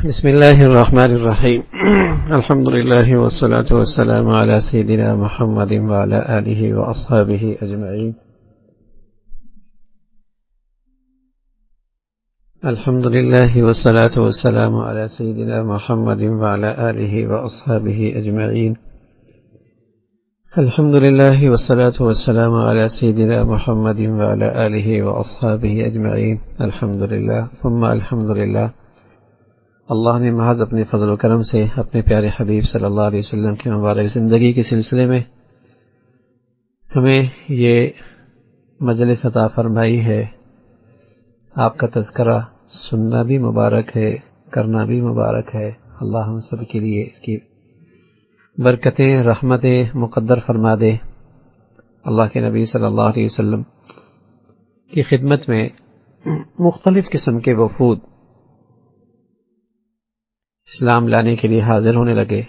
بسم الله الرحمن الرحيم الحمد لله والصلاة والسلام على سيدنا محمد وعلى آله وأصحابه أجمعين. الحمد لله والصلاة والسلام على سيدنا محمد وعلى آله وأصحابه أجمعين. الحمد لله والصلاة والسلام على سيدنا محمد وعلى آله وأصحابه أجمعين. الحمد لله ثم الحمد لله. اللہ نے محض اپنے فضل و کرم سے اپنے پیارے حبیب صلی اللہ علیہ وسلم کی مبارک زندگی کے سلسلے میں ہمیں یہ مجلس عطا فرمائی ہے. آپ کا تذکرہ سننا بھی مبارک ہے، کرنا بھی مبارک ہے. اللہ ہم سب کے لیے اس کی برکتیں رحمتیں مقدر فرما دے. اللہ کے نبی صلی اللہ علیہ وسلم کی خدمت میں مختلف قسم کے وفود اسلام لانے کے لیے حاضر ہونے لگے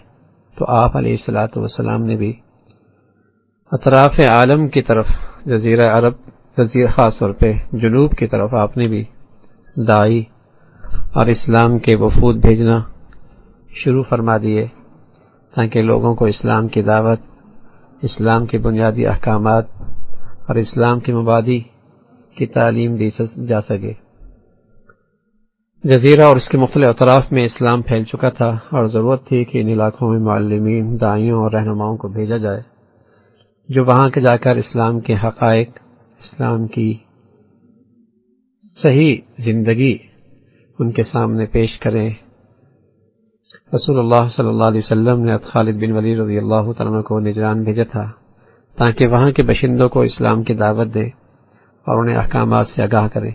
تو آپ علیہ الصلاۃ والسلام نے بھی اطراف عالم کی طرف، جزیرہ عرب، خاص طور پہ جنوب کی طرف آپ نے بھی داعی اور اسلام کے وفود بھیجنا شروع فرما دیے تاکہ لوگوں کو اسلام کی دعوت، اسلام کے بنیادی احکامات اور اسلام کے مبادی کی تعلیم دی جا سکے. جزیرہ اور اس کے مختلف اطراف میں اسلام پھیل چکا تھا اور ضرورت تھی کہ ان علاقوں میں معلمین، داعیوں اور رہنماؤں کو بھیجا جائے جو وہاں کے جا کر اسلام کے حقائق، اسلام کی صحیح زندگی ان کے سامنے پیش کریں. رسول اللہ صلی اللہ علیہ وسلم نے خالد بن ولید رضی اللہ تعالیٰ عنہ کو نجران بھیجا تھا تاکہ وہاں کے باشندوں کو اسلام کی دعوت دے اور انہیں احکامات سے آگاہ کرے.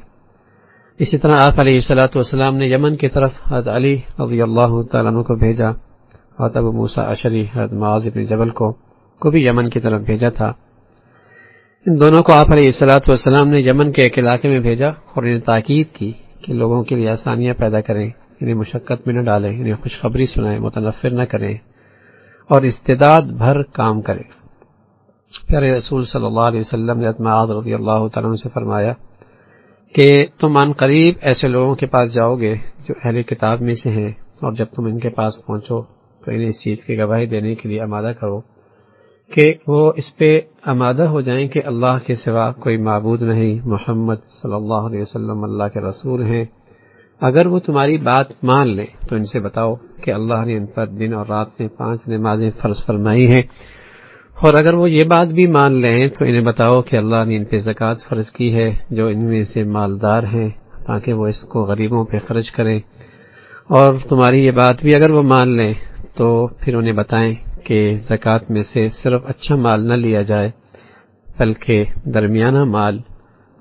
اسی طرح آپ علیہ الصلاۃ والسلام نے یمن کی طرف حضرت علی رضی اللہ تعالیٰ عنہ کو بھیجا اور ابو موسیٰ اشعری حضرت معاذ بن جبل کو بھی یمن کی طرف بھیجا تھا. ان دونوں کو آپ علیہ الصلاۃ والسلام نے یمن کے ایک علاقے میں بھیجا اور انہیں تاکید کی کہ لوگوں کے لیے آسانیاں پیدا کریں، انہیں مشقت میں نہ ڈالیں، انہیں خوشخبری سنائیں، متنفر نہ کریں اور استعداد بھر کام کریں. پیارے رسول صلی اللہ علیہ وسلم نے حضرت معاذ رضی اللہ تعالیٰ عنہ سے فرمایا کہ تم عن قریب ایسے لوگوں کے پاس جاؤ گے جو اہل کتاب میں سے ہیں، اور جب تم ان کے پاس پہنچو تو انہیں اس چیز کی گواہی دینے کے لیے آمادہ کرو کہ وہ اس پہ آمادہ ہو جائیں کہ اللہ کے سوا کوئی معبود نہیں، محمد صلی اللہ علیہ وسلم اللہ کے رسول ہیں. اگر وہ تمہاری بات مان لیں تو ان سے بتاؤ کہ اللہ نے ان پر دن اور رات میں 5 نمازیں فرض فرمائی ہیں، اور اگر وہ یہ بات بھی مان لیں تو انہیں بتاؤ کہ اللہ نے ان پہ زکوٰۃ فرض کی ہے جو ان میں سے مالدار ہیں تاکہ وہ اس کو غریبوں پہ خرچ کریں. اور تمہاری یہ بات بھی اگر وہ مان لیں تو پھر انہیں بتائیں کہ زکوٰۃ میں سے صرف اچھا مال نہ لیا جائے بلکہ درمیانہ مال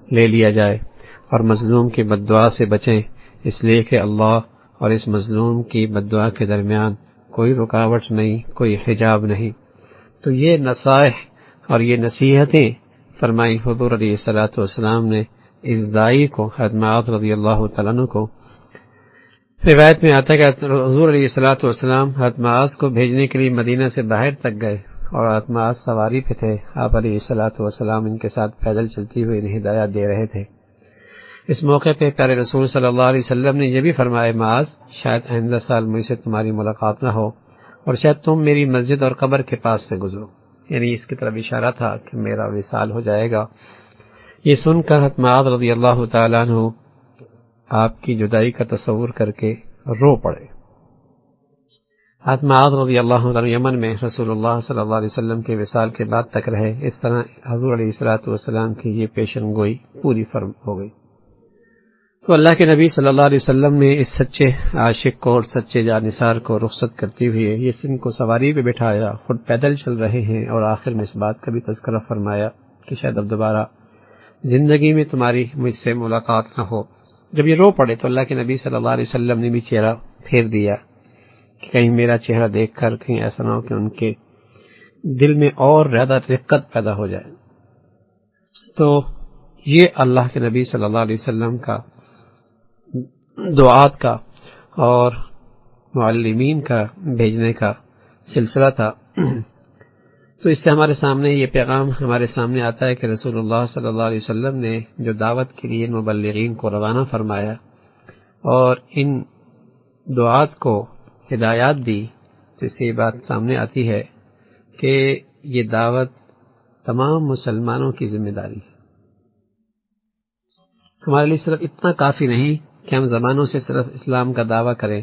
لے لیا جائے، اور مظلوم کی بد دعا سے بچیں، اس لیے کہ اللہ اور اس مظلوم کی بد دعا کے درمیان کوئی رکاوٹ نہیں، کوئی حجاب نہیں. تو یہ نصائح اور یہ نصیحتیں فرمائی حضور علیہ الصلاۃ والسلام نے اس داعی کو، حضرت معاذ رضی اللہ تعالیٰ عنہ کو. روایت میں آتا ہے کہ حضور علیہ الصلاۃ والسلام حضرت معاذ کو بھیجنے کے لیے مدینہ سے باہر تک گئے اور حضرت معاذ سواری پہ تھے. آپ علیہ الصلاۃ والسلام ان کے ساتھ پیدل چلتی ہوئے انہیں ہدایات دے رہے تھے. اس موقع پہ پیارے رسول صلی اللہ علیہ وسلم نے یہ بھی فرمایا، معاذ شاید آئندہ سال مجھ سے تمہاری ملاقات نہ ہو اور شاید تم میری مسجد اور قبر کے پاس سے گزرو. یعنی اس کی طرف اشارہ تھا کہ میرا وصال ہو جائے گا. یہ سن کر حضرت معاذ رضی اللہ تعالیٰ عنہ آپ کی جدائی کا تصور کر کے رو پڑے. حضرت معاذ رضی اللہ عنہ یمن میں رسول اللہ صلی اللہ علیہ وسلم کے وصال کے بعد تک رہے. اس طرح حضور علیہ الصلوۃ والسلام کی یہ پیشن گوئی پوری فرم ہو گئی. تو اللہ کے نبی صلی اللہ علیہ وسلم نے اس سچے عاشق کو اور سچے جانثار کو رخصت کرتے ہوئے یہ سن کو سواری پہ بٹھایا، خود پیدل چل رہے ہیں، اور آخر میں اس بات کا بھی تذکرہ فرمایا کہ شاید اب دوبارہ زندگی میں تمہاری مجھ سے ملاقات نہ ہو. جب یہ رو پڑے تو اللہ کے نبی صلی اللہ علیہ وسلم نے بھی چہرہ پھیر دیا کہ کہیں میرا چہرہ دیکھ کر کہیں ایسا نہ ہو کہ ان کے دل میں اور زیادہ رقت پیدا ہو جائے. تو یہ اللہ کے نبی صلی اللہ علیہ وسلم کا دعات کا اور معلمین کا بھیجنے کا سلسلہ تھا. تو اس سے ہمارے سامنے یہ پیغام ہمارے سامنے آتا ہے کہ رسول اللہ صلی اللہ علیہ وسلم نے جو دعوت کے لیے مبلغین کو روانہ فرمایا اور ان دعات کو ہدایات دی، تو اس سے یہ بات سامنے آتی ہے کہ یہ دعوت تمام مسلمانوں کی ذمہ داری ہے۔ ہمارے لیے صرف اتنا کافی نہیں کہ ہم زبانوں سے صرف اسلام کا دعویٰ کریں،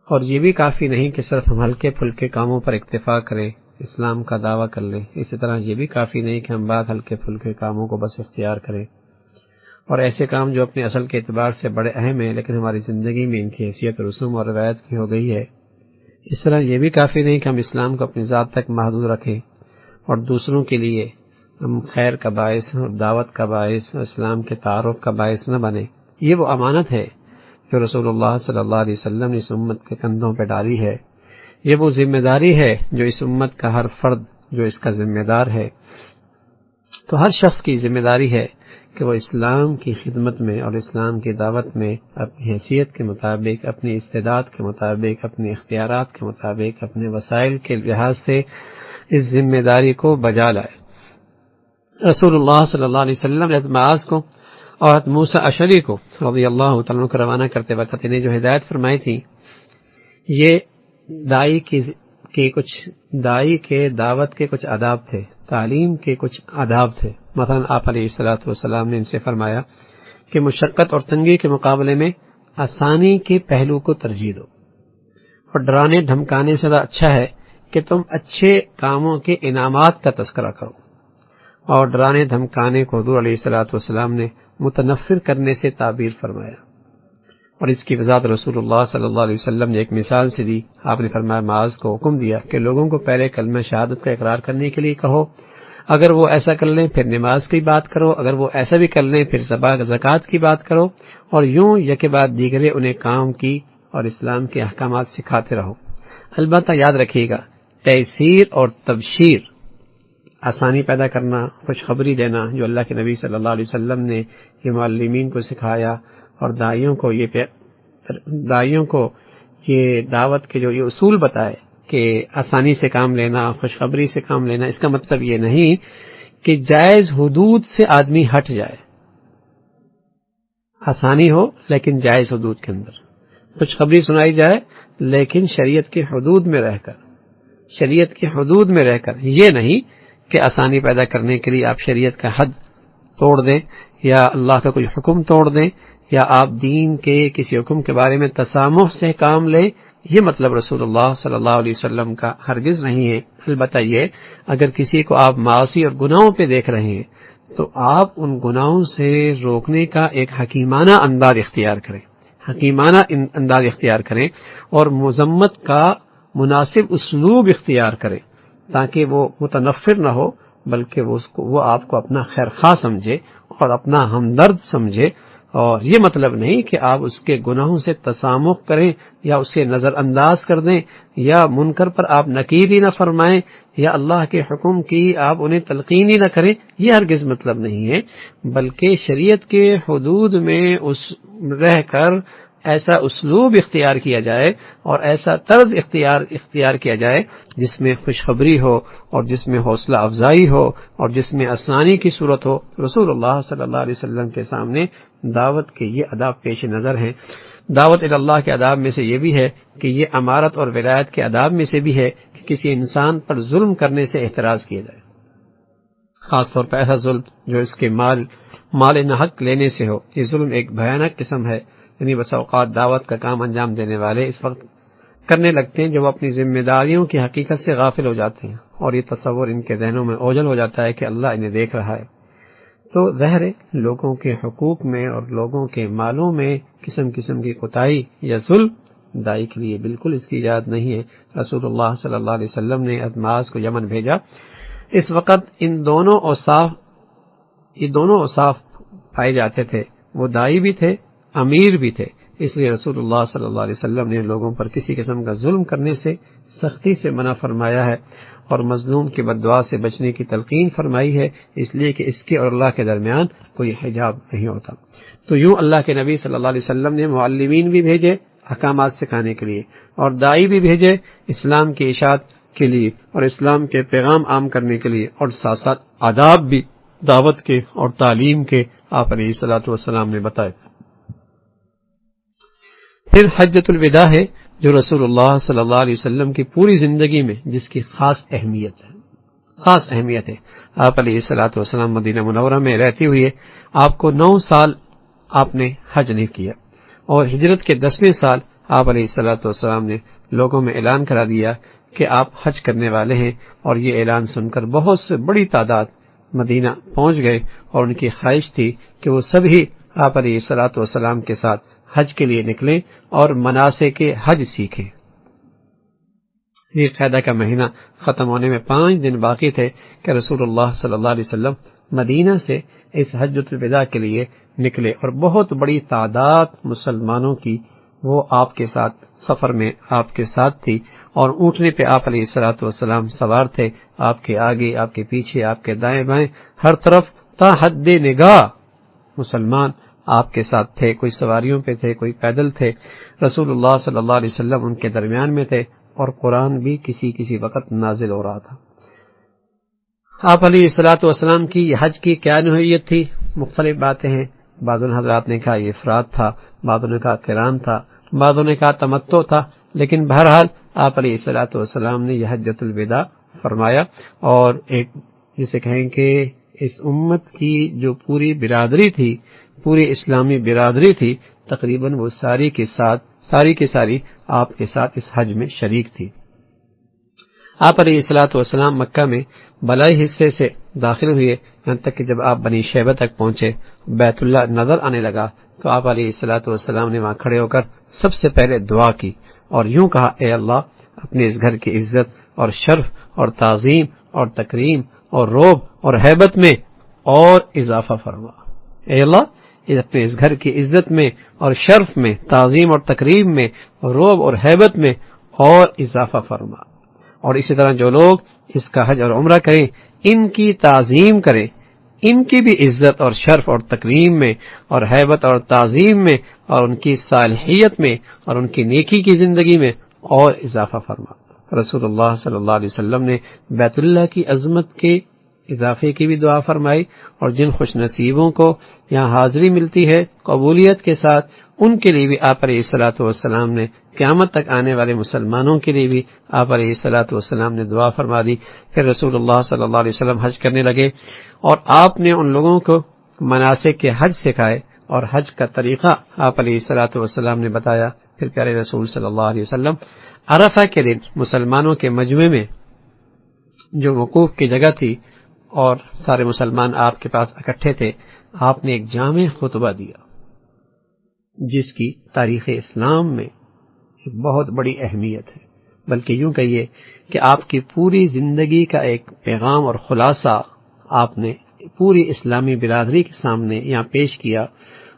اور یہ بھی کافی نہیں کہ صرف ہم ہلکے پھلکے کاموں پر اکتفا کریں، اسلام کا دعویٰ کر لیں۔ اسی طرح یہ بھی کافی نہیں کہ ہم بعض ہلکے پھلکے کاموں کو بس اختیار کریں، اور ایسے کام جو اپنے اصل کے اعتبار سے بڑے اہم ہیں لیکن ہماری زندگی میں ان کی حیثیت رسوم اور روایت کی ہو گئی ہے۔ اس طرح یہ بھی کافی نہیں کہ ہم اسلام کو اپنی ذات تک محدود رکھیں اور دوسروں کے لیے ہم خیر کا باعث اور دعوت کا باعث اور اسلام کے تعارف کا باعث نہ بنے۔ یہ وہ امانت ہے جو رسول اللہ صلی اللہ علیہ وسلم نے اس امت کے کندھوں پہ ڈالی ہے۔ یہ وہ ذمہ داری ہے جو اس امت کا ہر فرد جو اس کا ذمہ دار ہے۔ تو ہر شخص کی ذمہ داری ہے کہ وہ اسلام کی خدمت میں اور اسلام کی دعوت میں اپنی حیثیت کے مطابق، اپنی استعداد کے مطابق، اپنے اختیارات کے مطابق، اپنے وسائل کے لحاظ سے اس ذمہ داری کو بجا لائے۔ رسول اللہ صلی اللہ علیہ وسلم نے معاذ کو اور موسیٰ اشعری کو رضی اللہ تعالیٰ عنہ کو روانہ کرتے وقت انہیں جو ہدایت فرمائی تھی، یہ دائی کے دعوت کے کچھ آداب تھے، تعلیم کے کچھ آداب تھے۔ مثلا آپ علیہ الصلوۃ والسلام نے ان سے فرمایا کہ مشقت اور تنگی کے مقابلے میں آسانی کے پہلو کو ترجیح دو، اور ڈرانے دھمکانے سے زیادہ اچھا ہے کہ تم اچھے کاموں کے انعامات کا تذکرہ کرو۔ اور ڈرانے دھمکانے کو حضور علیہ الصلوۃ والسلام نے متنفر کرنے سے تعبیر فرمایا، اور اس کی وضاحت رسول اللہ صلی اللہ علیہ وسلم نے ایک مثال سے دی۔ آپ نے فرمایا معاذ کو حکم دیا کہ لوگوں کو پہلے کلمہ شہادت کا اقرار کرنے کے لیے کہو، اگر وہ ایسا کر لیں پھر نماز کی بات کرو، اگر وہ ایسا بھی کر لیں پھر زکوٰۃ کی بات کرو، اور یوں یکے بعد دیگرے انہیں کام کی اور اسلام کے احکامات سکھاتے رہو۔ البتہ یاد رکھیے گا، تیسیر اور تبشیر، آسانی پیدا کرنا، خوشخبری دینا، جو اللہ کے نبی صلی اللہ علیہ وسلم نے یہ معلمین کو سکھایا اور داعیوں کو یہ دعوت کے جو یہ اصول بتائے کہ آسانی سے کام لینا، خوشخبری سے کام لینا، اس کا مطلب یہ نہیں کہ جائز حدود سے آدمی ہٹ جائے۔ آسانی ہو لیکن جائز حدود کے اندر، خوشخبری سنائی جائے لیکن شریعت کے حدود میں رہ کر، یہ نہیں کہ آسانی پیدا کرنے کے لیے آپ شریعت کا حد توڑ دیں یا اللہ کا کوئی حکم توڑ دیں یا آپ دین کے کسی حکم کے بارے میں تسامح سے کام لیں۔ یہ مطلب رسول اللہ صلی اللہ علیہ وسلم کا ہرگز نہیں ہے۔ البتہ یہ اگر کسی کو آپ معاصی اور گناہوں پہ دیکھ رہے ہیں تو آپ ان گناہوں سے روکنے کا ایک حکیمانہ انداز اختیار کریں اور مذمت کا مناسب اسلوب اختیار کریں، تاکہ وہ متنفر نہ ہو بلکہ وہ آپ کو اپنا خیر خواہ سمجھے اور اپنا ہمدرد سمجھے۔ اور یہ مطلب نہیں کہ آپ اس کے گناہوں سے تسامح کریں یا اسے نظر انداز کر دیں یا منکر پر آپ نکیر ہی نہ فرمائیں یا اللہ کے حکم کی آپ انہیں تلقین ہی نہ کریں، یہ ہرگز مطلب نہیں ہے، بلکہ شریعت کے حدود میں رہ کر ایسا اسلوب اختیار کیا جائے اور ایسا طرز اختیار کیا جائے جس میں خوشخبری ہو اور جس میں حوصلہ افزائی ہو اور جس میں آسانی کی صورت ہو۔ رسول اللہ صلی اللہ علیہ وسلم کے سامنے دعوت کے یہ آداب پیش نظر ہیں۔ دعوت اللہ کے آداب میں سے یہ بھی ہے کہ یہ امارت اور ولایت کے آداب میں سے بھی ہے کہ کسی انسان پر ظلم کرنے سے احتراز کیا جائے، خاص طور پر ایسا ظلم جو اس کے مال ناحق لینے سے ہو۔ یہ ظلم ایک بھیانک قسم ہے، یعنی بس اوقات دعوت کا کام انجام دینے والے اس وقت کرنے لگتے ہیں جب وہ اپنی ذمہ داریوں کی حقیقت سے غافل ہو جاتے ہیں اور یہ تصور ان کے ذہنوں میں اوجھل ہو جاتا ہے کہ اللہ انہیں دیکھ رہا ہے۔ تو ظاہر ہے لوگوں کے حقوق میں اور لوگوں کے مالوں میں قسم قسم کی کوتاہی یا ظلم دائی کے لیے بالکل اس کی اجازت نہیں ہے۔ رسول اللہ صلی اللہ علیہ وسلم نے معاذ کو یمن بھیجا، اس وقت یہ دونوں اوصاف پائے جاتے تھے، وہ دائی بھی تھے، امیر بھی تھے، اس لیے رسول اللہ صلی اللہ علیہ وسلم نے لوگوں پر کسی قسم کا ظلم کرنے سے سختی سے منع فرمایا ہے اور مظلوم کی بددعا سے بچنے کی تلقین فرمائی ہے، اس لیے کہ اس کے اور اللہ کے درمیان کوئی حجاب نہیں ہوتا۔ تو یوں اللہ کے نبی صلی اللہ علیہ وسلم نے معلمین بھی بھیجے احکامات سکھانے کے لیے اور دائی بھی بھیجے اسلام کی اشاعت کے لیے اور اسلام کے پیغام عام کرنے کے لیے، اور ساتھ ساتھ آداب بھی دعوت کے اور تعلیم کے آپ علیہ الصلوۃ والسلام نے بتائے۔ پھر حجۃ الوداع ہے جو رسول اللہ صلی اللہ علیہ وسلم کی پوری زندگی میں جس کی خاص اہمیت ہے۔ آپ علیہ الصلوۃ والسلام مدینہ منورہ میں رہتے ہوئے آپ کو 9 سال آپ نے حج نہیں کیا، اور ہجرت کے 10ویں سال آپ علیہ الصلوۃ والسلام نے لوگوں میں اعلان کرا دیا کہ آپ حج کرنے والے ہیں، اور یہ اعلان سن کر بہت سے بڑی تعداد مدینہ پہنچ گئے، اور ان کی خواہش تھی کہ وہ سبھی آپ علیہ الصلوۃ والسلام کے ساتھ حج کے لیے نکلیں اور مناسک حج سیکھیں۔ ذی القعدہ کا مہینہ ختم ہونے میں 5 دن باقی تھے کہ رسول اللہ صلی اللہ علیہ وسلم مدینہ سے اس حجۃ الوداع کے لیے نکلے، اور بہت بڑی تعداد مسلمانوں کی وہ آپ کے ساتھ سفر میں آپ کے ساتھ تھی، اور اونٹنے پہ آپ علیہ الصلوۃ والسلام سوار تھے، آپ کے آگے، آپ کے پیچھے، آپ کے دائیں بائیں، ہر طرف تا حد نگاہ مسلمان آپ کے ساتھ تھے، کوئی سواریوں پہ تھے، کوئی پیدل تھے۔ رسول اللہ صلی اللہ علیہ وسلم ان کے درمیان میں تھے، اور قرآن بھی کسی وقت نازل ہو رہا تھا۔ آپ علیہ الصلوۃ والسلام کی یہ حج کی کیا نوعیت تھی؟ مختلف باتیں ہیں، بعض حضرات نے کہا یہ افراد تھا، بعضوں نے کہا قران تھا، بعضوں نے کہا تمتع تھا، لیکن بہرحال آپ علیہ الصلوۃ والسلام نے یہ حجۃ الوداع فرمایا، اور ایک جسے کہیں کہ اس امت کی جو پوری برادری تھی، پوری اسلامی برادری تھی، تقریباً وہ ساری کی ساری آپ کے ساتھ اس حج میں شریک تھی۔ آپ علیہ الصلوۃ والسلام مکہ میں بلائی حصے سے داخل ہوئے، یہاں تک کہ جب آپ بنی شیبہ تک پہنچے، بیت اللہ نظر آنے لگا، تو آپ علیہ الصلوۃ والسلام نے وہاں کھڑے ہو کر سب سے پہلے دعا کی، اور یوں کہا، اے اللہ، اپنے اس گھر کی عزت اور شرف اور تعظیم اور تکریم اور رعب اور ہیبت میں اور اضافہ فرما۔ اے اللہ، اپنے اس گھر کی عزت میں اور شرف میں، تعظیم اور تکریم میں، رعب اور ہیبت میں اور اضافہ فرما۔ اور اسی طرح جو لوگ اس کا حج اور عمرہ کریں، ان کی تعظیم کریں، ان کی بھی عزت اور شرف اور تکریم میں اور ہیبت اور تعظیم میں اور ان کی صالحیت میں اور ان کی نیکی کی زندگی میں اور اضافہ فرما۔ رسول اللہ صلی اللہ علیہ وسلم نے بیت اللہ کی عظمت کے اضافے کی بھی دعا فرمائی، اور جن خوش نصیبوں کو یہاں حاضری ملتی ہے قبولیت کے ساتھ، ان کے لیے بھی آپ علیہ الصلوۃ والسلام نے، قیامت تک آنے والے مسلمانوں کے لیے بھی آپ علیہ الصلوۃ والسلام نے دعا فرما دی۔ پھر رسول اللہ صلی اللہ علیہ وسلم حج کرنے لگے، اور آپ نے ان لوگوں کو مناسک کے حج سکھائے، اور حج کا طریقہ آپ علیہ الصلوۃ والسلام نے بتایا۔ پھر پیارے رسول صلی اللہ علیہ وسلم عرفہ کے دن مسلمانوں کے مجمع میں جو وقوف کی جگہ تھی اور سارے مسلمان آپ کے پاس اکٹھے تھے، آپ نے ایک جامع خطبہ دیا جس کی تاریخ اسلام میں ایک بہت بڑی اہمیت ہے، بلکہ یوں کہیے کہ آپ کی پوری زندگی کا ایک پیغام اور خلاصہ آپ نے پوری اسلامی برادری کے سامنے یہاں پیش کیا،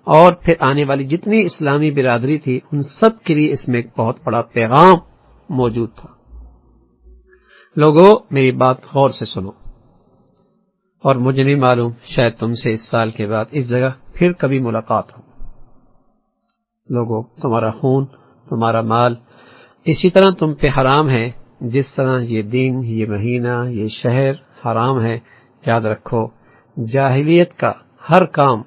اور پھر آنے والی جتنی اسلامی برادری تھی ان سب کے لیے اس میں ایک بہت بڑا پیغام موجود تھا۔ لوگوں، میری بات غور سے سنو، اور مجھے نہیں معلوم شاید تم سے اس سال کے بعد اس جگہ پھر کبھی ملاقات ہو۔ لوگوں، تمہارا خون، تمہارا مال اسی طرح تم پہ حرام ہے جس طرح یہ دن، یہ مہینہ، یہ شہر حرام ہے۔ یاد رکھو، جاہلیت کا ہر کام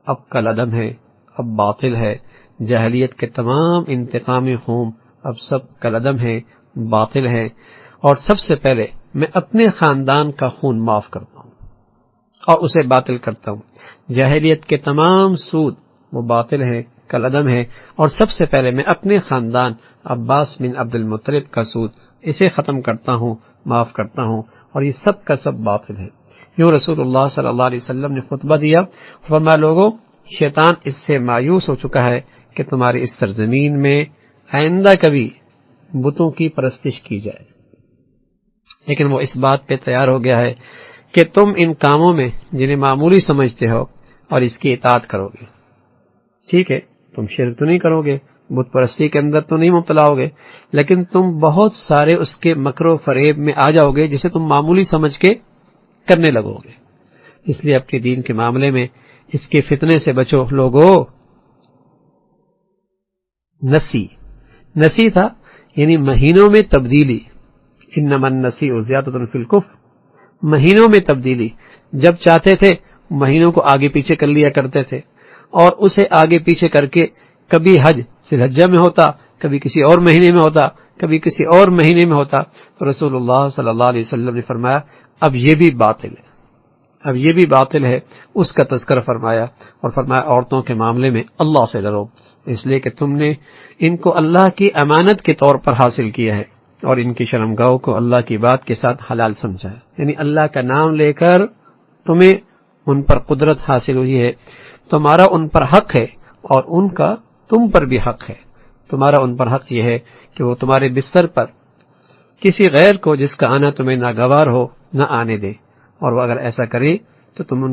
اب کالعدم ہے، اب باطل ہے۔ جاہلیت کے تمام انتقامی خون اب سب کالعدم ہے، باطل ہے۔ اور سب سے پہلے میں اپنے خاندان کا خون معاف کرتا ہوں اور اسے باطل کرتا ہوں۔ جاہلیت کے تمام سود وہ باطل ہے، کالعدم ہے، اور سب سے پہلے میں اپنے خاندان عباس بن عبد المطلب کا سود اسے ختم کرتا ہوں، معاف کرتا ہوں، اور یہ سب کا سب باطل ہے۔ یوں رسول اللہ صلی اللہ علیہ وسلم نے خطبہ دیا، فرمایا، لوگوں، شیطان اس سے مایوس ہو چکا ہے کہ تمہاری اس سرزمین میں آئندہ کبھی بتوں کی پرستش کی جائے، لیکن وہ اس بات پہ تیار ہو گیا ہے کہ تم ان کاموں میں جنہیں معمولی سمجھتے ہو اور اس کی اطاعت کرو گے۔ ٹھیک ہے، تم شرک تو نہیں کرو گے، بت پرستی کے اندر تو نہیں مبتلا ہوگے، لیکن تم بہت سارے اس کے مکر و فریب میں آ جاؤ گے جسے تم معمولی سمجھ کے کرنے لگو گے۔ اس لیے اپنے دین کے معاملے میں اس کے فتنے سے بچو۔ لوگوں، نسی تھا یعنی مہینوں میں تبدیلی، انما النسیء زیادۃ فی الکفر، مہینوں میں تبدیلی، جب چاہتے تھے مہینوں کو آگے پیچھے کر لیا کرتے تھے، اور اسے آگے پیچھے کر کے کبھی حج ذی الحجہ میں ہوتا، کبھی کسی اور مہینے میں ہوتا، کبھی کسی اور مہینے میں ہوتا، تو رسول اللہ صلی اللہ علیہ وسلم نے فرمایا اب یہ بھی باطل ہے، اب یہ بھی باطل ہے، اس کا تذکرہ فرمایا، اور فرمایا عورتوں کے معاملے میں اللہ سے ڈرو، اس لیے کہ تم نے ان کو اللہ کی امانت کے طور پر حاصل کیا ہے، اور ان کی شرمگاہوں کو اللہ کی بات کے ساتھ حلال سمجھا ہے، یعنی اللہ کا نام لے کر تمہیں ان پر قدرت حاصل ہوئی ہے، تمہارا ان پر حق ہے، اور ان کا تم پر بھی حق ہے۔ تمہارا ان پر حق یہ ہے کہ وہ تمہارے بستر پر کسی غیر کو جس کا آنا تمہیں ناگوار ہو نہ آنے دے، اور وہ اگر ایسا کرے تو تم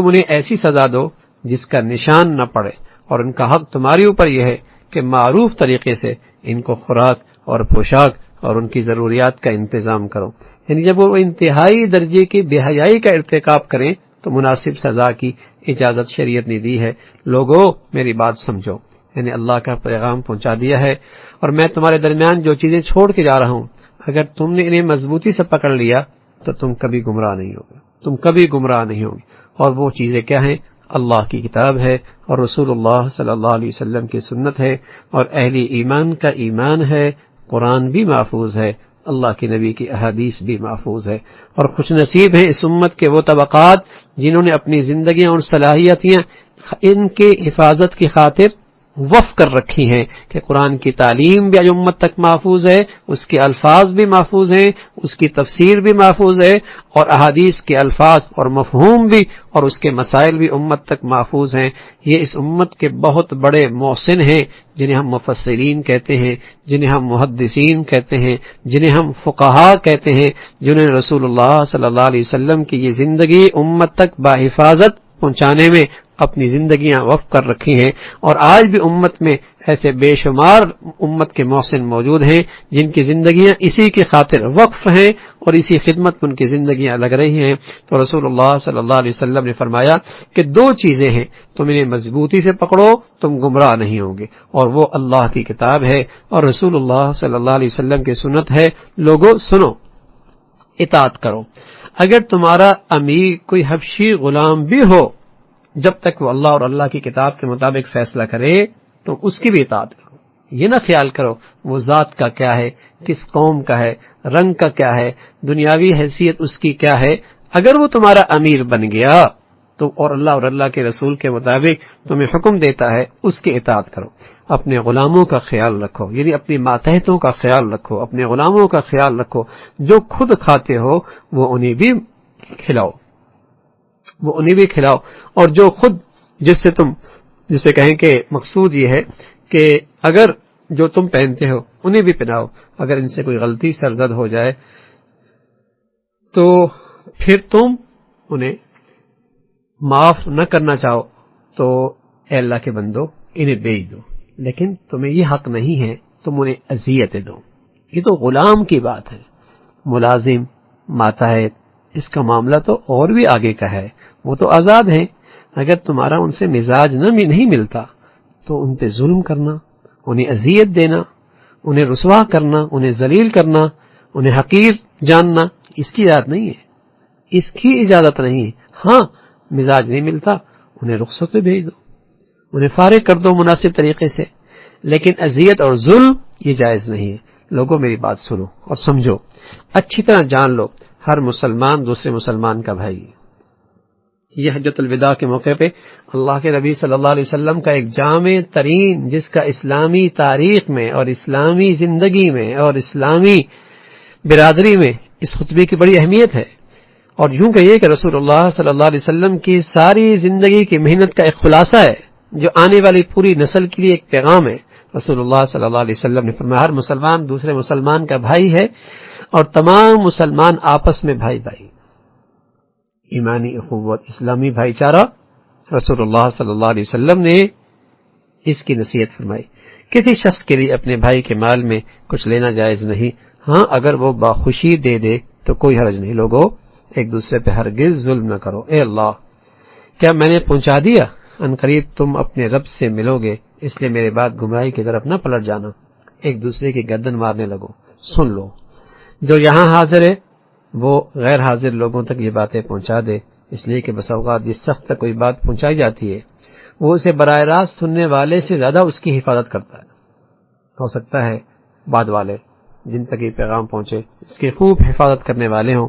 انہیں ایسی سزا دو جس کا نشان نہ پڑے، اور ان کا حق تمہارے اوپر یہ ہے کہ معروف طریقے سے ان کو خوراک اور پوشاک اور ان کی ضروریات کا انتظام کرو، یعنی جب وہ انتہائی درجے کی بے حیائی کا ارتکاب کریں تو مناسب سزا کی اجازت شریعت نے دی ہے۔ لوگوں میری بات سمجھو، یعنی اللہ کا پیغام پہنچا دیا ہے، اور میں تمہارے درمیان جو چیزیں چھوڑ کے جا رہا ہوں، اگر تم نے انہیں مضبوطی سے پکڑ لیا تو تم کبھی گمراہ نہیں ہوگے، تم کبھی گمراہ نہیں ہوگے۔ اور وہ چیزیں کیا ہیں؟ اللہ کی کتاب ہے، اور رسول اللہ صلی اللہ علیہ وسلم کی سنت ہے، اور اہل ایمان کا ایمان ہے، قرآن بھی محفوظ ہے، اللہ کے نبی کی احادیث بھی محفوظ ہے۔ اور خوش نصیب ہیں اس امت کے وہ طبقات جنہوں نے اپنی زندگیاں اور صلاحیتیں ان کی حفاظت کی خاطر وقف کر رکھی ہیں کہ قرآن کی تعلیم بھی امت تک محفوظ ہے، اس کے الفاظ بھی محفوظ ہیں، اس کی تفسیر بھی محفوظ ہے، اور احادیث کے الفاظ اور مفہوم بھی اور اس کے مسائل بھی امت تک محفوظ ہیں۔ یہ اس امت کے بہت بڑے محسن ہیں، جنہیں ہم مفسرین کہتے ہیں، جنہیں ہم محدثین کہتے ہیں، جنہیں ہم فقہاء کہتے ہیں، جنہوں نے رسول اللہ صلی اللہ علیہ وسلم کی یہ زندگی امت تک باحفاظت پہنچانے میں اپنی زندگیاں وقف کر رکھی ہیں۔ اور آج بھی امت میں ایسے بے شمار امت کے محسن موجود ہیں جن کی زندگیاں اسی کی خاطر وقف ہیں، اور اسی خدمت میں ان کی زندگیاں لگ رہی ہیں۔ تو رسول اللہ صلی اللہ علیہ وسلم نے فرمایا کہ دو چیزیں ہیں، تم انہیں مضبوطی سے پکڑو، تم گمراہ نہیں ہوگے، اور وہ اللہ کی کتاب ہے اور رسول اللہ صلی اللہ علیہ وسلم کی سنت ہے۔ لوگوں سنو، اطاعت کرو۔ اگر تمہارا امیر کوئی حبشی غلام بھی ہو، جب تک وہ اللہ اور اللہ کی کتاب کے مطابق فیصلہ کرے تو اس کی بھی اطاعت کرو۔ یہ نہ خیال کرو وہ ذات کا کیا ہے، کس قوم کا ہے، رنگ کا کیا ہے، دنیاوی حیثیت اس کی کیا ہے۔ اگر وہ تمہارا امیر بن گیا تو اور اللہ کے رسول کے مطابق تمہیں حکم دیتا ہے، اس کی اطاعت کرو۔ اپنے غلاموں کا خیال رکھو، یعنی اپنی ماتحتوں کا خیال رکھو، اپنے غلاموں کا خیال رکھو، جو خود کھاتے ہو وہ انہیں بھی کھلاؤ، اور جو خود جسے کہیں کہ مقصود یہ ہے کہ اگر جو تم پہنتے ہو انہیں بھی پہناؤ، اگر ان سے کوئی غلطی سرزد ہو جائے تو پھر تم انہیں معاف نہ کرنا چاہو تو اے اللہ کے بندو انہیں بیچ دو، لیکن تمہیں یہ حق نہیں ہے تم انہیں اذیتیں دو۔ یہ تو غلام کی بات ہے، ملازم، ماتحت، اس کا معاملہ تو اور بھی آگے کا ہے، وہ تو آزاد ہیں۔ اگر تمہارا ان سے مزاج نہیں ملتا تو ان پہ ظلم کرنا، انہیں اذیت دینا، انہیں رسوا کرنا، انہیں ذلیل کرنا، انہیں حقیر جاننا، اس کی اجازت نہیں ہے، اس کی اجازت نہیں ہے۔ ہاں مزاج نہیں ملتا، انہیں رخصت پہ بھیج دو، انہیں فارغ کر دو مناسب طریقے سے، لیکن اذیت اور ظلم یہ جائز نہیں ہے۔ لوگوں میری بات سنو اور سمجھو، اچھی طرح جان لو، ہر مسلمان دوسرے مسلمان کا بھائی ہے۔ یہ حجۃ الوداع کے موقع پہ اللہ کے نبی صلی اللہ علیہ وسلم کا ایک جامع ترین، جس کا اسلامی تاریخ میں اور اسلامی زندگی میں اور اسلامی برادری میں اس خطبے کی بڑی اہمیت ہے، اور یوں کہیے کہ رسول اللہ صلی اللہ علیہ وسلم کی ساری زندگی کی محنت کا ایک خلاصہ ہے، جو آنے والی پوری نسل کے لیے ایک پیغام ہے۔ رسول اللہ صلی اللہ علیہ وسلم نے فرمایا ہر مسلمان دوسرے مسلمان کا بھائی ہے، اور تمام مسلمان آپس میں بھائی بھائی، ایمانی اخوت، اسلامی بھائی چارہ۔ رسول اللہ صلی اللہ علیہ وسلم نے اس کی نصیحت فرمائی۔ کسی شخص کے لیے اپنے بھائی کے مال میں کچھ لینا جائز نہیں، ہاں اگر وہ باخوشی دے دے تو کوئی حرج نہیں۔ لوگوں ایک دوسرے پہ ہرگز ظلم نہ کرو۔ اے اللہ، کیا میں نے پہنچا دیا؟ ان قریب تم اپنے رب سے ملو گے، اس لیے میرے بعد گمراہی کی طرف نہ پلٹ جانا۔ ایک دوسرے کی گردن مارنے لگو۔ سن لو، جو یہاں حاضر ہے وہ غیر حاضر لوگوں تک یہ باتیں پہنچا دے، اس لیے کہ بس اوقات جس شخص تک کوئی بات پہنچائی جاتی ہے وہ اسے براہ راست سننے والے سے زیادہ اس کی حفاظت کرتا ہے۔ ہو سکتا ہے بعد والے جن تک یہ پیغام پہنچے اس کی خوب حفاظت کرنے والے ہوں،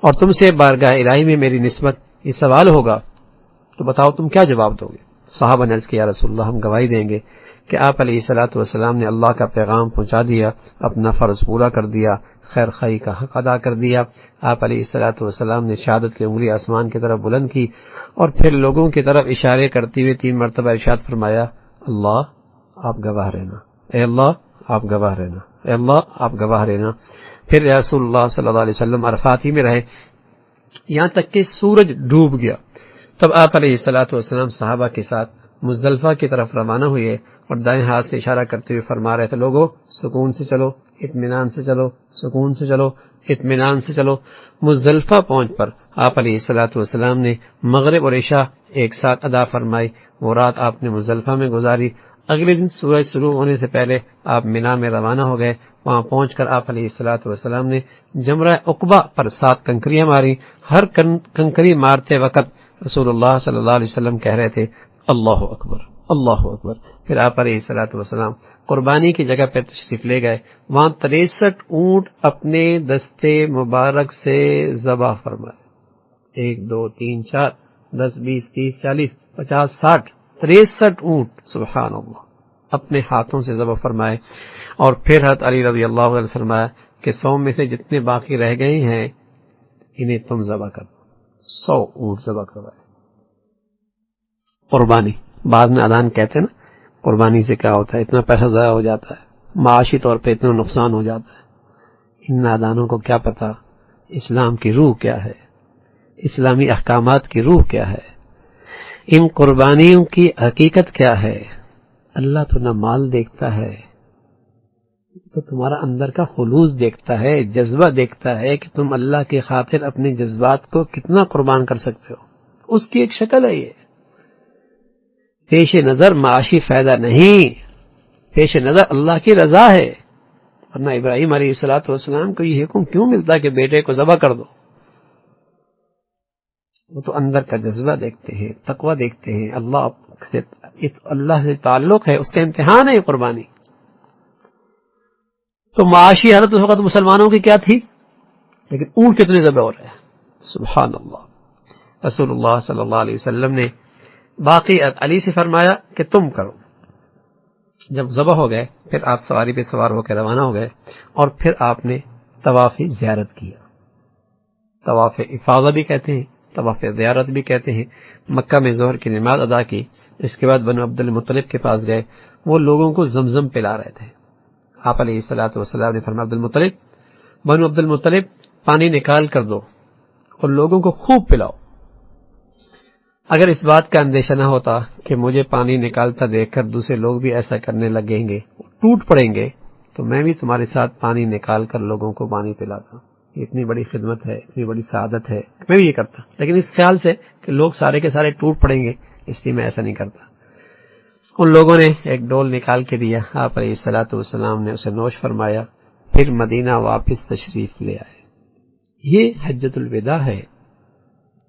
اور تم سے بارگاہ الہی میں میری نسبت یہ سوال ہوگا تو بتاؤ تم کیا جواب دو گے؟ صحابہ نے عرض کیا، یا رسول اللہ، ہم گواہی دیں گے کہ آپ علیہ الصلوۃ والسلام نے اللہ کا پیغام پہنچا دیا، اپنا فرض پورا کر دیا، خیر خواہی کا حق ادا کر دیا۔ آپ علیہ الصلوۃ والسلام نے شہادت کی انگلی آسمان کی طرف بلند کی اور پھر لوگوں کی طرف اشارے کرتے ہوئے 3 مرتبہ ارشاد فرمایا، اللہ آپ گواہ رہنا، اے اللہ آپ گواہ رہنا، اے اللہ آپ گواہ رہنا۔ پھر رسول اللہ صلی اللہ علیہ وسلم عرفات ہی میں رہے یہاں تک کہ سورج ڈوب گیا، تب آپ علیہ الصلوۃ والسلام صحابہ کے ساتھ مزدلفہ کی طرف روانہ ہوئے اور دائیں ہاتھ سے اشارہ کرتے ہوئے فرما رہے تھے، لوگو سکون سے چلو، اطمینان سے چلو، سکون سے چلو، اطمینان سے چلو۔ مزدلفہ پہنچ پر آپ علیہ الصلوۃ والسلام نے مغرب اور عشاء ایک ساتھ ادا فرمائی، وہ رات آپ نے مزدلفہ میں گزاری۔ اگلے دن سورج شروع ہونے سے پہلے آپ مینا میں روانہ ہو گئے، وہاں پہنچ کر آپ علیہ الصلوۃ والسلام نے جمرہ عقبہ پر 7 کنکریاں ماری، ہر کنکری مارتے وقت رسول اللہ صلی اللہ علیہ وسلم کہہ رہے تھے، اللہ اکبر، اللہ اکبر۔ پھر آپ علیہ الصلوۃ والسلام قربانی کی جگہ پر تشریف لے گئے، وہاں 63 اونٹ اپنے دستے مبارک سے ذبح فرمائے۔ 1 2 3 4 10 20 30 40 50 60 63 اونٹ، سبحان اللہ، اپنے ہاتھوں سے ذبح فرمائے۔ اور پھر حضرت علی رضی اللہ عنہ نے فرمایا کہ 100 میں سے جتنے باقی رہ گئے ہیں انہیں تم ذبح کر دو۔ 100 اونٹ ذبح کروائے۔ قربانی، بعد میں اذان کہتے ہیں نا، قربانی سے کیا ہوتا ہے، اتنا پیسہ ضائع ہو جاتا ہے، معاشی طور پہ اتنا نقصان ہو جاتا ہے۔ ان نادانوں کو کیا پتا اسلام کی روح کیا ہے، اسلامی احکامات کی روح کیا ہے، ان قربانیوں کی حقیقت کیا ہے۔ اللہ تو نہ مال دیکھتا ہے، تو تمہارا اندر کا خلوص دیکھتا ہے، جذبہ دیکھتا ہے کہ تم اللہ کی خاطر اپنے جذبات کو کتنا قربان کر سکتے ہو، اس کی ایک شکل ہے۔ یہ پیش نظر معاشی فائدہ نہیں، پیش نظر اللہ کی رضا ہے، ورنہ ابراہیم علیہ الصلوۃ والسلام کو یہ حکم کیوں ملتا کہ بیٹے کو ذبح کر دو؟ وہ تو اندر کا جذبہ دیکھتے ہیں، تقوی دیکھتے ہیں، اللہ سے تعلق ہے، اس کا امتحان ہے یہ قربانی۔ تو معاشی حالت اس وقت مسلمانوں کی کیا تھی، لیکن اونٹ کتنے ذبح ہو رہے ہیں، سبحان اللہ۔ رسول اللہ صلی اللہ علیہ وسلم نے باقی علی سے فرمایا کہ تم کرو۔ جب ذبح ہو گئے پھر آپ سواری پہ سوار ہو کے روانہ ہو گئے اور پھر آپ نے طواف زیارت کیا، طواف افاضہ بھی کہتے ہیں، طواف زیارت بھی کہتے ہیں۔ مکہ میں ظہر کی نماز ادا کی، اس کے بعد بنو عبد المطلب کے پاس گئے، وہ لوگوں کو زمزم پلا رہے تھے۔ آپ علیہ الصلوۃ والسلام نے فرمایا، بنو عبد المطلب پانی نکال کر دو اور لوگوں کو خوب پلاؤ۔ اگر اس بات کا اندیشہ نہ ہوتا کہ مجھے پانی نکالتا دیکھ کر دوسرے لوگ بھی ایسا کرنے لگیں گے، ٹوٹ پڑیں گے، تو میں بھی تمہارے ساتھ پانی نکال کر لوگوں کو پانی پلاتا۔ اتنی بڑی خدمت ہے، اتنی بڑی سعادت ہے، میں بھی یہ کرتا، لیکن اس خیال سے کہ لوگ سارے کے سارے ٹوٹ پڑیں گے، اس لیے میں ایسا نہیں کرتا۔ ان لوگوں نے ایک ڈول نکال کے دیا، آپ علیہ الصلوۃ والسلام نے اسے نوش فرمایا، پھر مدینہ واپس تشریف لے آئے۔ یہ حجۃ الوداع ہے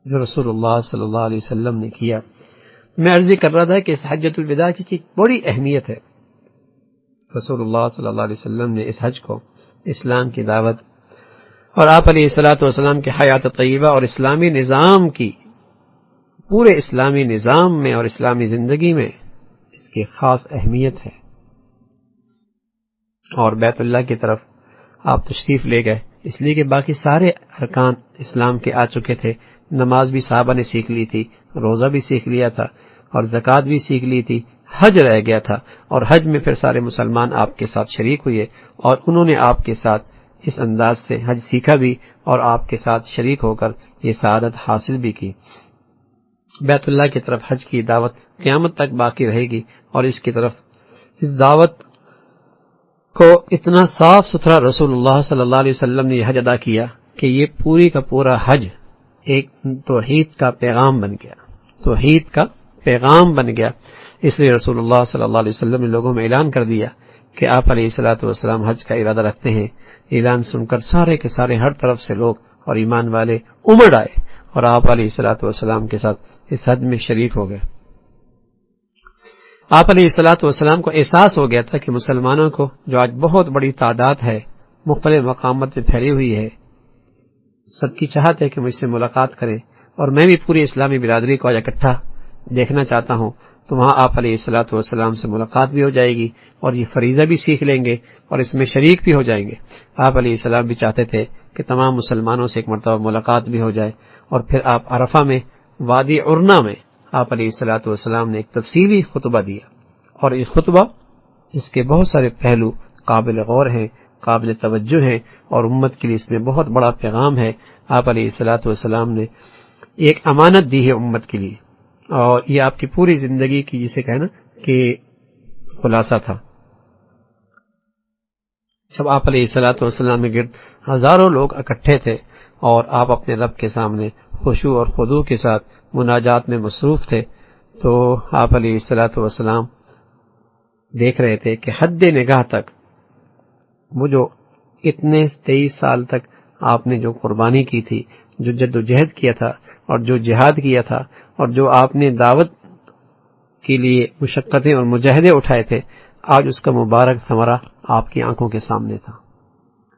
جو رسول اللہ صلی اللہ علیہ وسلم نے کیا۔ میں عرض کر رہا تھا کہ اس حجۃ الوداع کی بڑی اہمیت ہے۔ رسول اللہ صلی اللہ علیہ وسلم نے اس حج کو اسلام کی دعوت اور آپ علیہ الصلوۃ والسلام کی حیات طیبہ اور اسلامی نظام کی، پورے اسلامی نظام میں اور اسلامی زندگی میں اس کی خاص اہمیت ہے۔ اور بیت اللہ کی طرف آپ تشریف لے گئے، اس لیے کہ باقی سارے ارکان اسلام کے آ چکے تھے۔ نماز بھی صحابہ نے سیکھ لی تھی، روزہ بھی سیکھ لیا تھا، اور زکوٰۃ بھی سیکھ لی تھی، حج رہ گیا تھا، اور حج میں پھر سارے مسلمان آپ کے ساتھ شریک ہوئے اور انہوں نے آپ کے ساتھ اس انداز سے حج سیکھا بھی اور آپ کے ساتھ شریک ہو کر یہ سعادت حاصل بھی کی۔ بیت اللہ کی طرف حج کی دعوت قیامت تک باقی رہے گی، اور اس کی طرف اس دعوت کو اتنا صاف ستھرا رسول اللہ صلی اللہ علیہ وسلم نے یہ حج ادا کیا کہ یہ پوری کا پورا حج ایک توحید کا پیغام بن گیا، توحید کا پیغام بن گیا۔ اس لیے رسول اللہ صلی اللہ علیہ وسلم نے لوگوں میں اعلان کر دیا کہ آپ علیہ الصلوۃ والسلام حج کا ارادہ رکھتے ہیں، اعلان سن کر سارے کے سارے ہر طرف سے لوگ اور ایمان والے امڑ آئے اور آپ علیہ الصلوۃ والسلام کے ساتھ اس حج میں شریک ہو گئے۔ آپ علیہ الصلوۃ والسلام کو احساس ہو گیا تھا کہ مسلمانوں کو جو آج بہت بڑی تعداد ہے، مختلف مقامات میں پھیلی ہوئی ہے، سب کی چاہت ہے کہ مجھ سے ملاقات کریں، اور میں بھی پوری اسلامی برادری کو آج اکٹھا دیکھنا چاہتا ہوں، تو وہاں آپ علیہ الصلوۃ والسلام سے ملاقات بھی ہو جائے گی اور یہ فریضہ بھی سیکھ لیں گے اور اس میں شریک بھی ہو جائیں گے۔ آپ علیہ السلام بھی چاہتے تھے کہ تمام مسلمانوں سے ایک مرتبہ ملاقات بھی ہو جائے، اور پھر آپ عرفہ میں وادی عرنا میں آپ علیہ الصلوۃ والسلام نے ایک تفصیلی خطبہ دیا، اور یہ خطبہ اس کے بہت سارے پہلو قابل غور ہیں، قابل توجہ ہیں، اور امت کے لیے اس میں بہت بڑا پیغام ہے۔ آپ علیہ الصلوۃ والسلام نے ایک امانت دی ہے امت کے لیے، اور یہ آپ کی پوری زندگی کی جسے کہنا کہ خلاصہ تھا۔ جب آپ علیہ الصلوۃ والسلام کے گرد ہزاروں لوگ اکٹھے تھے اور آپ اپنے رب کے سامنے خشوع اور خضوع کے ساتھ مناجات میں مصروف تھے، تو آپ علیہ الصلوۃ والسلام دیکھ رہے تھے کہ حد نگاہ تک وہ جو اتنے 23 سال تک آپ نے جو قربانی کی تھی، جو جد و جہد کیا تھا اور جو جہاد کیا تھا، اور جو آپ نے دعوت کے لیے مشقتیں اور مجاہدے اٹھائے تھے، آج اس کا مبارک ثمرہ آپ کی آنکھوں کے سامنے تھا،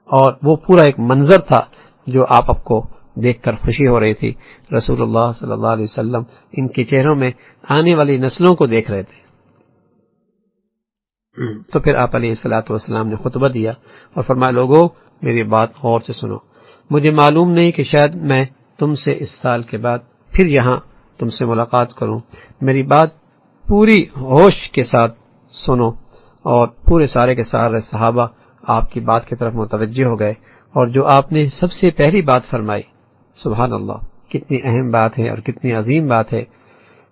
اور وہ پورا ایک منظر تھا جو آپ کو دیکھ کر خوشی ہو رہی تھی۔ رسول اللہ صلی اللہ علیہ وسلم ان کے چہروں میں آنے والی نسلوں کو دیکھ رہے تھے۔ تو پھر آپ علیہ الصلوۃ والسلام نے خطبہ دیا اور فرمایا، لوگو میری بات غور سے سنو، مجھے معلوم نہیں کہ شاید میں تم سے اس سال کے بعد پھر یہاں تم سے ملاقات کروں، میری بات پوری ہوش کے ساتھ سنو۔ اور پورے سارے کے سارے صحابہ آپ کی بات کی طرف متوجہ ہو گئے، اور جو آپ نے سب سے پہلی بات فرمائی، سبحان اللہ، کتنی اہم بات ہے اور کتنی عظیم بات ہے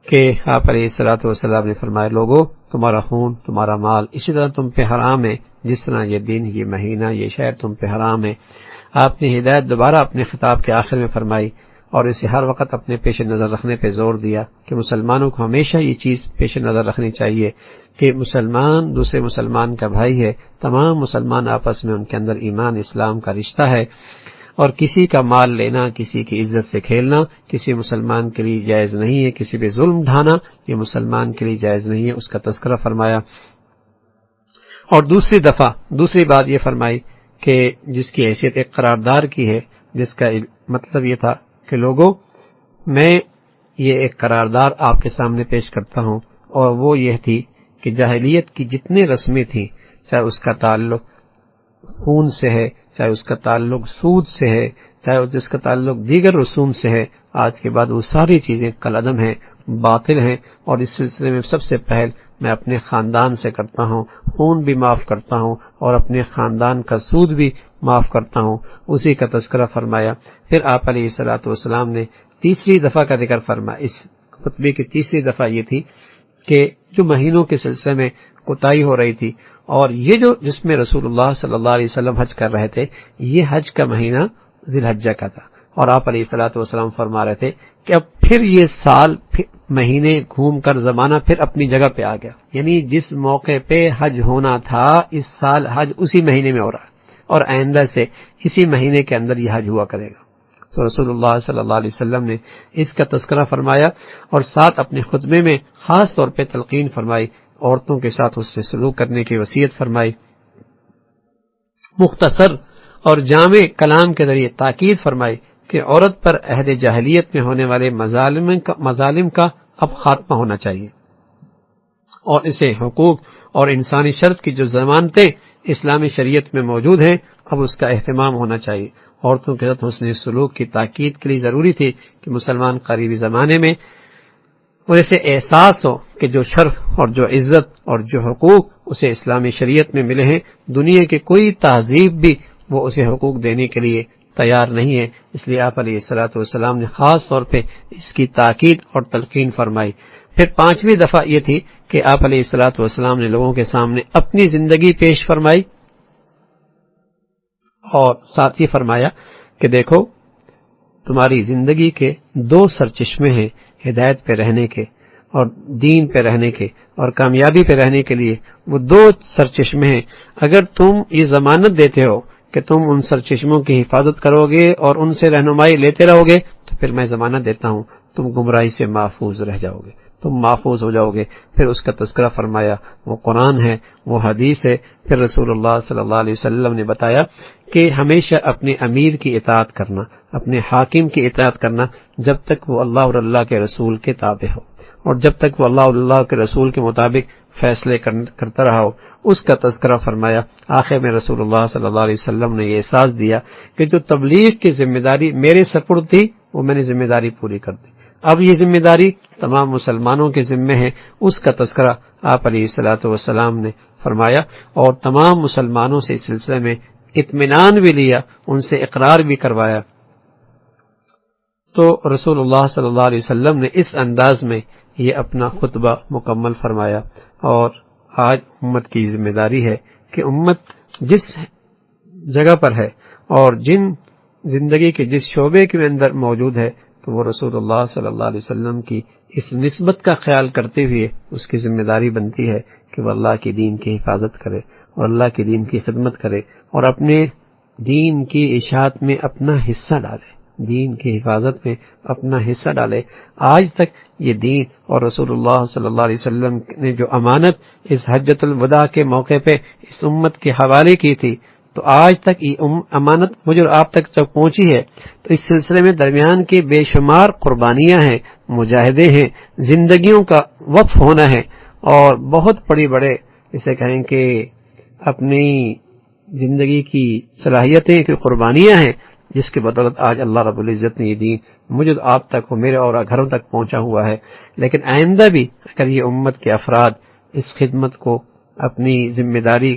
کہ آپ علیہ الصلوۃ والسلام نے فرمایا، لوگو تمہارا خون، تمہارا مال اسی طرح تم پہ حرام ہے جس طرح یہ دن، یہ مہینہ، یہ شہر تم پہ حرام ہے۔ آپ نے ہدایت دوبارہ اپنے خطاب کے آخر میں فرمائی، اور اسے ہر وقت اپنے پیش نظر رکھنے پہ زور دیا کہ مسلمانوں کو ہمیشہ یہ چیز پیش نظر رکھنی چاہیے کہ مسلمان دوسرے مسلمان کا بھائی ہے، تمام مسلمان آپس میں ان کے اندر ایمان اسلام کا رشتہ ہے، اور کسی کا مال لینا، کسی کی عزت سے کھیلنا کسی مسلمان کے لیے جائز نہیں ہے، کسی پہ ظلم ڈھانا یہ مسلمان کے لیے جائز نہیں ہے، اس کا تذکرہ فرمایا۔ اور دوسری بات یہ فرمائی کہ جس کی حیثیت ایک قراردار کی ہے، جس کا مطلب یہ تھا کہ لوگوں میں یہ ایک قراردار آپ کے سامنے پیش کرتا ہوں، اور وہ یہ تھی کہ جاہلیت کی جتنے رسمیں تھیں، چاہے اس کا تعلق خون سے ہے، چاہے اس کا تعلق سود سے ہے، چاہے اس کا تعلق دیگر رسوم سے ہے، آج کے بعد وہ ساری چیزیں کالعدم ہیں، باطل ہیں، اور اس سلسلے میں سب سے پہل میں اپنے خاندان سے کرتا ہوں، خون بھی معاف کرتا ہوں اور اپنے خاندان کا سود بھی معاف کرتا ہوں، اسی کا تذکرہ فرمایا۔ پھر آپ علیہ الصلوۃ والسلام نے تیسری دفعہ کا ذکر فرمایا، اس خطبے کی تیسری دفعہ یہ تھی کہ جو مہینوں کے سلسلے میں کوتاہی ہو رہی تھی، اور یہ جو جس میں رسول اللہ صلی اللہ علیہ وسلم حج کر رہے تھے، یہ حج کا مہینہ ذی الحجہ کا تھا، اور آپ علیہ الصلوۃ والسلام فرما رہے تھے کہ اب پھر یہ سال مہینے گھوم کر زمانہ پھر اپنی جگہ پہ آ گیا، یعنی جس موقع پہ حج ہونا تھا اس سال حج اسی مہینے میں ہو رہا ہے، اور آئندہ سے اسی مہینے کے اندر یہ حج ہوا کرے گا۔ تو رسول اللہ صلی اللہ علیہ وسلم نے اس کا تذکرہ فرمایا، اور ساتھ اپنے خطبے میں خاص طور پہ تلقین فرمائی، عورتوں کے ساتھ اس سے سلوک کرنے کی وصیت فرمائی، مختصر اور جامع کلام کے ذریعے تاکید فرمائی کہ عورت پر عہد جاہلیت میں ہونے والے مظالم کا اب خاتمہ ہونا چاہیے، اور اسے حقوق اور انسانی شرط کی جو ضمانتیں اسلامی شریعت میں موجود ہیں اب اس کا اہتمام ہونا چاہیے۔ عورتوں کے ساتھ حسن سلوک کی تاکید کے لیے ضروری تھی کہ مسلمان قریبی زمانے میں اسے احساس ہو کہ جو شرف اور جو عزت اور جو حقوق اسے اسلامی شریعت میں ملے ہیں، دنیا کی کوئی تہذیب بھی وہ اسے حقوق دینے کے لیے تیار نہیں ہے۔ اس لیے آپ علیہ الصلوۃ والسلام نے خاص طور پہ اس کی تاکید اور تلقین فرمائی۔ پھر پانچویں دفعہ یہ تھی کہ آپ علیہ الصلوۃ والسلام نے لوگوں کے سامنے اپنی زندگی پیش فرمائی، اور ساتھ ہی فرمایا کہ دیکھو تمہاری زندگی کے دو سرچشمے ہیں ہدایت پہ رہنے کے، اور دین پہ رہنے کے اور کامیابی پہ رہنے کے لیے وہ دو سرچشمے ہیں. اگر تم یہ ضمانت دیتے ہو کہ تم ان سرچشموں کی حفاظت کرو گے اور ان سے رہنمائی لیتے رہو گے تو پھر میں ضمانت دیتا ہوں تم گمراہی سے محفوظ رہ جاؤ گے، تم محفوظ ہو جاؤ گے. پھر اس کا تذکرہ فرمایا، وہ قرآن ہے، وہ حدیث ہے. پھر رسول اللہ صلی اللہ علیہ وسلم نے بتایا کہ ہمیشہ اپنے امیر کی اطاعت کرنا، اپنے حاکم کی اطاعت کرنا جب تک وہ اللہ اور اللہ کے رسول کے تابع ہو، اور جب تک وہ اللہ اور اللہ کے رسول کے مطابق فیصلے کرتا رہا ہو. اس کا تذکرہ فرمایا. آخر میں رسول اللہ صلی اللہ علیہ وسلم نے یہ احساس دیا کہ جو تبلیغ کی ذمہ داری میرے سپرد تھی وہ میں نے ذمہ داری پوری کر دی، اب یہ ذمہ داری تمام مسلمانوں کے ذمے ہے. اس کا تذکرہ آپ علیہ الصلوۃ والسلام نے فرمایا اور تمام مسلمانوں سے اس سلسلے میں اطمینان بھی لیا، ان سے اقرار بھی کروایا. تو رسول اللہ صلی اللہ علیہ وسلم نے اس انداز میں یہ اپنا خطبہ مکمل فرمایا. اور آج امت کی ذمہ داری ہے کہ امت جس جگہ پر ہے اور جن زندگی کے جس شعبے کے اندر موجود ہے تو وہ رسول اللہ صلی اللہ علیہ وسلم کی اس نسبت کا خیال کرتے ہوئے اس کی ذمہ داری بنتی ہے کہ وہ اللہ کے دین کی حفاظت کرے اور اللہ کے دین کی خدمت کرے اور اپنے دین کی اشاعت میں اپنا حصہ ڈالے، دین کی حفاظت میں اپنا حصہ ڈالے. آج تک یہ دین اور رسول اللہ صلی اللہ علیہ وسلم نے جو امانت اس حجۃ الوداع کے موقع پہ اس امت کے حوالے کی تھی، تو آج تک یہ امانت مجھے آپ تک جب پہنچی ہے تو اس سلسلے میں درمیان کے بے شمار قربانیاں ہیں، مجاہدے ہیں، زندگیوں کا وقف ہونا ہے اور بہت بڑے جسے کہیں کہ اپنی زندگی کی صلاحیتیں کی قربانیاں ہیں، جس کی بدولت آج اللہ رب العزت نے یہ دین مجھے آپ تک اور میرے اور گھروں تک پہنچا ہوا ہے. لیکن آئندہ بھی اگر یہ امت کے افراد اس خدمت کو اپنی ذمہ داری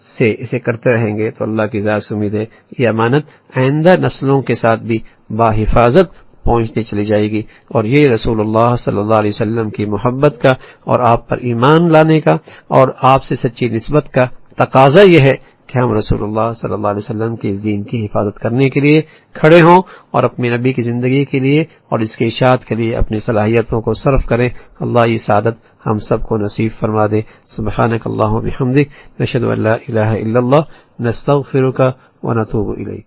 سے اسے کرتے رہیں گے تو اللہ کی ذات سے امید ہے یہ امانت آئندہ نسلوں کے ساتھ بھی باحفاظت پہنچتی چلی جائے گی. اور یہ رسول اللہ صلی اللہ علیہ وسلم کی محبت کا اور آپ پر ایمان لانے کا اور آپ سے سچی نسبت کا تقاضا یہ ہے کہ ہم رسول اللہ صلی اللہ علیہ وسلم کے دین کی حفاظت کرنے کے لیے کھڑے ہوں اور اپنے نبی کی زندگی کے لیے اور اس کی اشاعت کے لیے اپنی صلاحیتوں کو صرف کریں. اللہ یہ سعادت ہم سب کو نصیب فرما دے. سبحانک اللہم و بحمدک، نشہد ان لا الہ الا اللہ، نستغفرک و نتوب الیک.